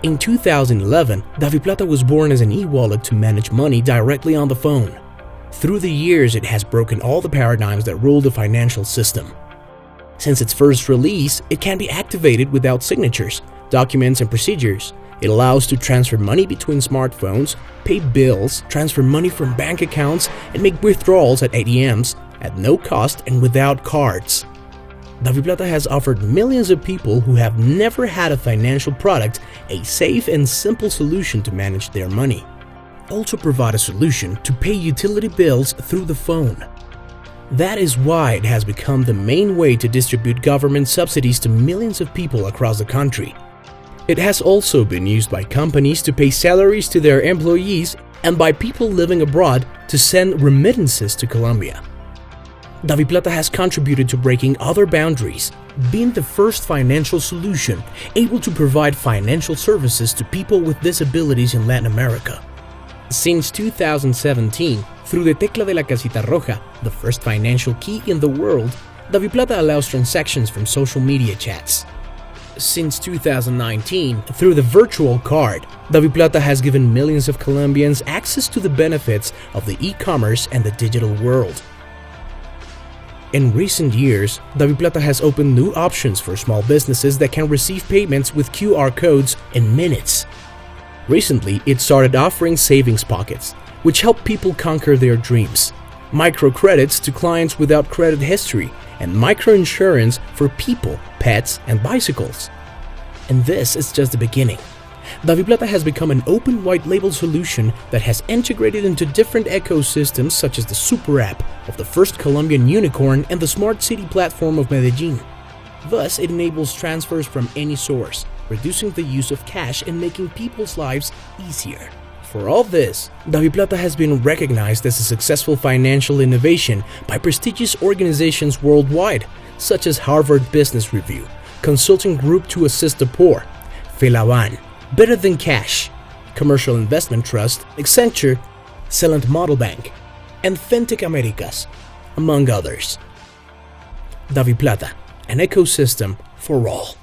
In 2011, DaviPlata was born as an e-wallet to manage money directly on the phone. Through the years, it has broken all the paradigms that rule the financial system. Since its first release, it can be activated without signatures, documents, and procedures. It allows to transfer money between smartphones, pay bills, transfer money from bank accounts, and make withdrawals at ATMs at no cost and without cards. DaviPlata has offered millions of people who have never had a financial product a safe and simple solution to manage their money. Also provide a solution to pay utility bills through the phone. That is why it has become the main way to distribute government subsidies to millions of people across the country. It has also been used by companies to pay salaries to their employees and by people living abroad to send remittances to Colombia. DaviPlata has contributed to breaking other boundaries, being the first financial solution able to provide financial services to people with disabilities in Latin America. Since 2017, through the Tecla de la Casita Roja, the first financial key in the world, DaviPlata allows transactions from social media chats. Since 2019, through the virtual card, DaviPlata has given millions of Colombians access to the benefits of the e-commerce and the digital world. In recent years, DaviPlata has opened new options for small businesses that can receive payments with QR codes in minutes. Recently, it started offering savings pockets, which help people conquer their dreams, microcredits to clients without credit history, and microinsurance for people, pets, and bicycles. And this is just the beginning. DaviPlata has become an open white label solution that has integrated into different ecosystems such as the super app of the first Colombian unicorn and the smart city platform of Medellin. Thus, it enables transfers from any source, reducing the use of cash and making people's lives easier. For all this, DaviPlata has been recognized as a successful financial innovation by prestigious organizations worldwide, such as Harvard Business Review, Consulting Group to Assist the Poor, Felaban, Better Than Cash, Commercial Investment Trust, Accenture, Celent Model Bank, and Fintech Americas, among others. DaviPlata, an ecosystem for all.